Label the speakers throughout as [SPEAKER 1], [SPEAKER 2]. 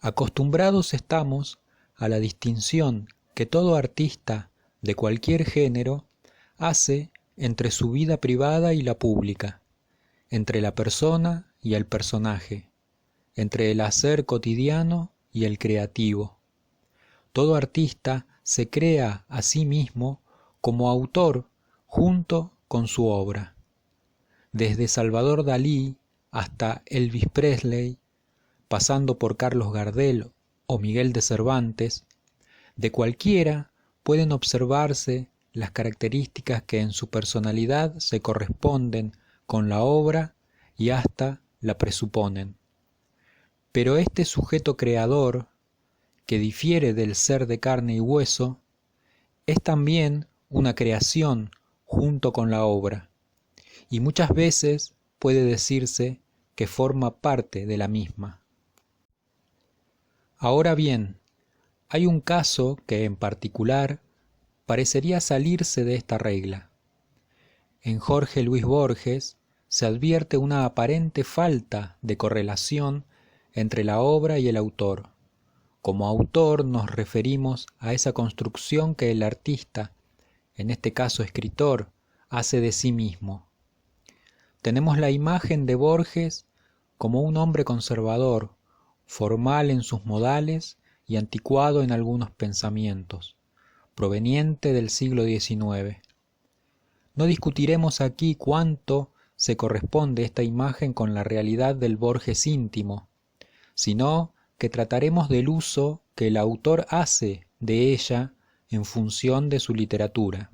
[SPEAKER 1] Acostumbrados estamos a la distinción que todo artista de cualquier género hace entre su vida privada y la pública, entre la persona y el personaje, entre el hacer cotidiano y el creativo. Todo artista se crea a sí mismo como autor junto con su obra. Desde Salvador Dalí hasta Elvis Presley, pasando por Carlos Gardel o Miguel de Cervantes, de cualquiera pueden observarse las características que en su personalidad se corresponden con la obra y hasta la presuponen. Pero este sujeto creador, que difiere del ser de carne y hueso, es también una creación junto con la obra, y muchas veces puede decirse que forma parte de la misma. Ahora bien, hay un caso que en particular parecería salirse de esta regla. En Jorge Luis Borges se advierte una aparente falta de correlación entre la obra y el autor. Como autor nos referimos a esa construcción que el artista, en este caso escritor, hace de sí mismo. Tenemos la imagen de Borges como un hombre conservador, formal en sus modales y anticuado en algunos pensamientos, proveniente del siglo XIX. No discutiremos aquí cuánto se corresponde esta imagen con la realidad del Borges íntimo, sino que trataremos del uso que el autor hace de ella en función de su literatura.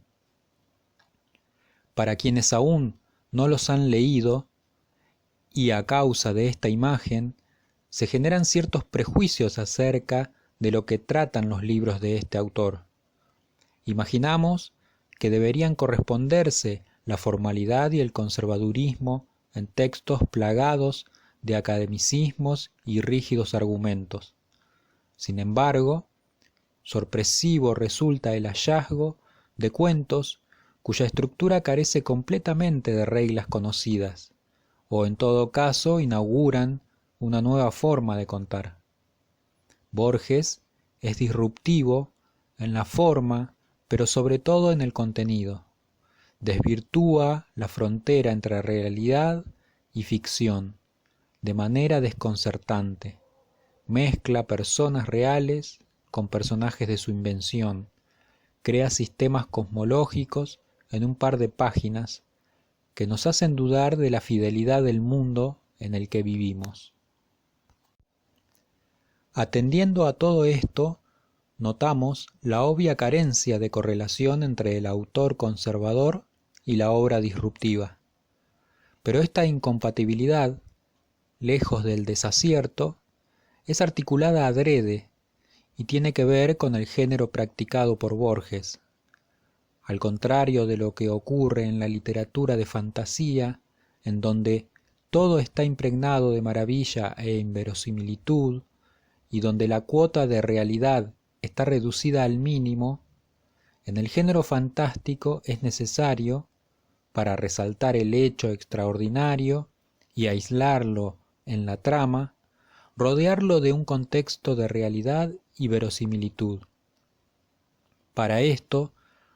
[SPEAKER 1] Para quienes aún no los han leído, y a causa de esta imagen, se generan ciertos prejuicios acerca de lo que tratan los libros de este autor. Imaginamos que deberían corresponderse la formalidad y el conservadurismo en textos plagados de academicismos y rígidos argumentos. Sin embargo, sorpresivo resulta el hallazgo de cuentos cuya estructura carece completamente de reglas conocidas, o en todo caso inauguran una nueva forma de contar. Borges es disruptivo en la forma, pero sobre todo en el contenido. Desvirtúa la frontera entre realidad y ficción, de manera desconcertante. Mezcla personas reales con personajes de su invención. Crea sistemas cosmológicos en un par de páginas que nos hacen dudar de la fidelidad del mundo en el que vivimos. Atendiendo a todo esto, notamos la obvia carencia de correlación entre el autor conservador y la obra disruptiva. Pero esta incompatibilidad, lejos del desacierto, es articulada adrede y tiene que ver con el género practicado por Borges. Al contrario de lo que ocurre en la literatura de fantasía, en donde todo está impregnado de maravilla e inverosimilitud, y donde la cuota de realidad está reducida al mínimo, en el género fantástico es necesario, para resaltar el hecho extraordinario y aislarlo en la trama, rodearlo de un contexto de realidad y verosimilitud. Para esto,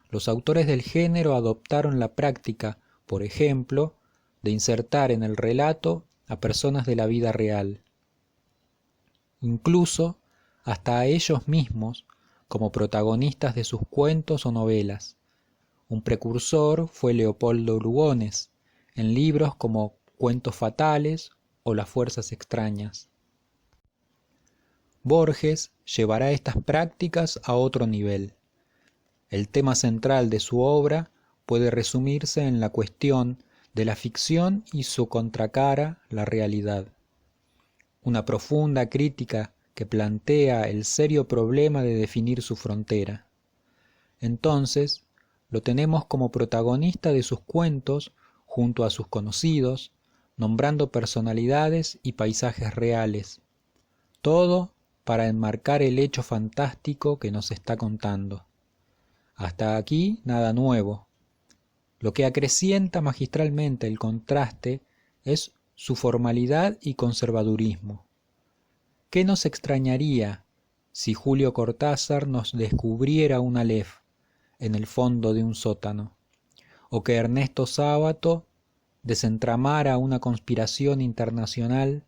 [SPEAKER 1] los autores del género adoptaron la práctica, por ejemplo, de insertar en el relato a personas de la vida real, incluso hasta a ellos mismos como protagonistas de sus cuentos o novelas. Un precursor fue Leopoldo Lugones, en libros como Cuentos fatales o Las fuerzas extrañas. Borges llevará estas prácticas a otro nivel. El tema central de su obra puede resumirse en la cuestión de la ficción y su contracara, la realidad. Una profunda crítica que plantea el serio problema de definir su frontera. Entonces, lo tenemos como protagonista de sus cuentos junto a sus conocidos, nombrando personalidades y paisajes reales. Todo para enmarcar el hecho fantástico que nos está contando. Hasta aquí nada nuevo. Lo que acrecienta magistralmente el contraste es su formalidad y conservadurismo. ¿qué nos extrañaría si Julio Cortázar nos descubriera un Aleph en el fondo de un sótano, o que Ernesto Sábato desentramara una conspiración internacional,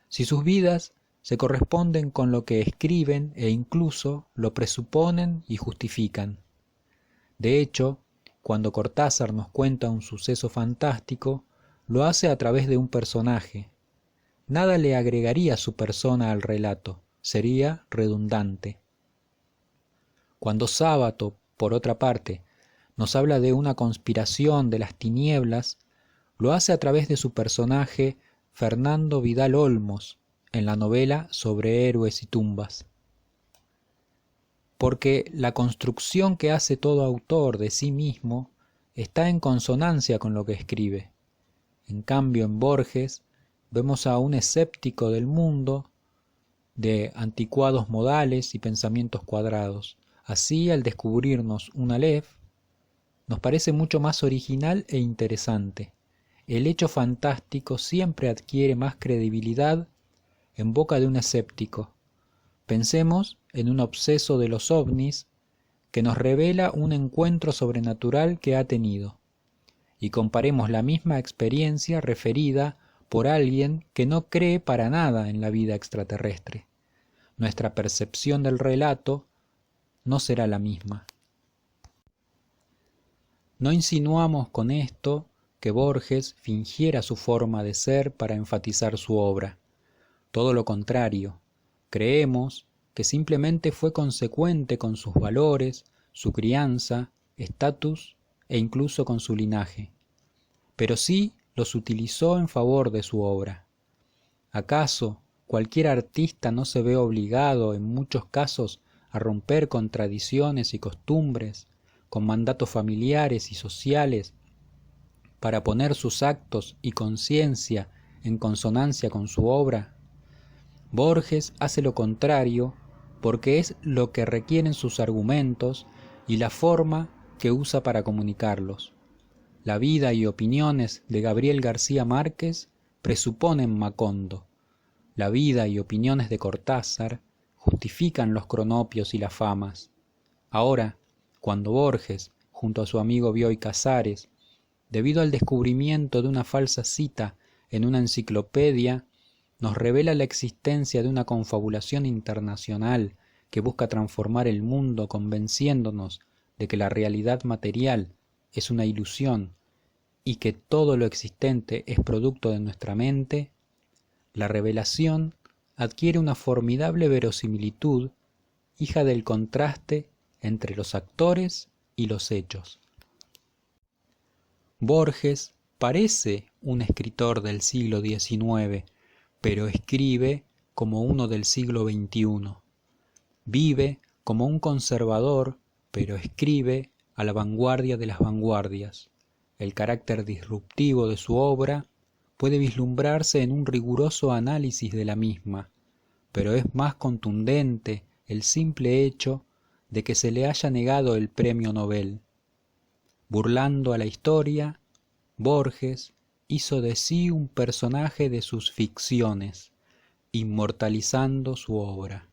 [SPEAKER 1] si sus vidas se corresponden con lo que escriben e incluso lo presuponen y justifican? De hecho, cuando Cortázar nos cuenta un suceso fantástico, lo hace a través de un personaje. Nada le agregaría su persona al relato, sería redundante. Cuando Sábato, por otra parte, nos habla de una conspiración de las tinieblas, lo hace a través de su personaje Fernando Vidal Olmos, en la novela Sobre héroes y tumbas. Porque la construcción que hace todo autor de sí mismo está en consonancia con lo que escribe. En cambio, en Borges vemos a un escéptico del mundo, de anticuados modales y pensamientos cuadrados. Así, al descubrirnos un Aleph, nos parece mucho más original e interesante. El hecho fantástico siempre adquiere más credibilidad en boca de un escéptico. Pensemos en un obseso de los ovnis que nos revela un encuentro sobrenatural que ha tenido, y comparemos la misma experiencia referida por alguien que no cree para nada en la vida extraterrestre. Nuestra percepción del relato no será la misma. No insinuamos con esto que Borges fingiera su forma de ser para enfatizar su obra. Todo lo contrario, creemos que simplemente fue consecuente con sus valores, su crianza, estatus e incluso con su linaje. Pero sí los utilizó en favor de su obra. ¿Acaso cualquier artista no se ve obligado en muchos casos a romper con tradiciones y costumbres, con mandatos familiares y sociales, para poner sus actos y conciencia en consonancia con su obra? Borges hace lo contrario porque es lo que requieren sus argumentos y la forma que usa para comunicarlos. La vida y opiniones de Gabriel García Márquez presuponen Macondo. La vida y opiniones de Cortázar justifican los cronopios y las famas. Ahora, cuando Borges, junto a su amigo Bioy Casares, debido al descubrimiento de una falsa cita en una enciclopedia, nos revela la existencia de una confabulación internacional que busca transformar el mundo convenciéndonos de que la realidad material es una ilusión y que todo lo existente es producto de nuestra mente, la revelación adquiere una formidable verosimilitud, hija del contraste entre los actores y los hechos. Borges parece un escritor del siglo XIX, pero escribe como uno del siglo XXI. Vive como un conservador, pero escribe a la vanguardia de las vanguardias. El carácter disruptivo de su obra puede vislumbrarse en un riguroso análisis de la misma, pero es más contundente el simple hecho de que se le haya negado el premio Nobel. Burlando a la historia, Borges hizo de sí un personaje de sus ficciones, inmortalizando su obra.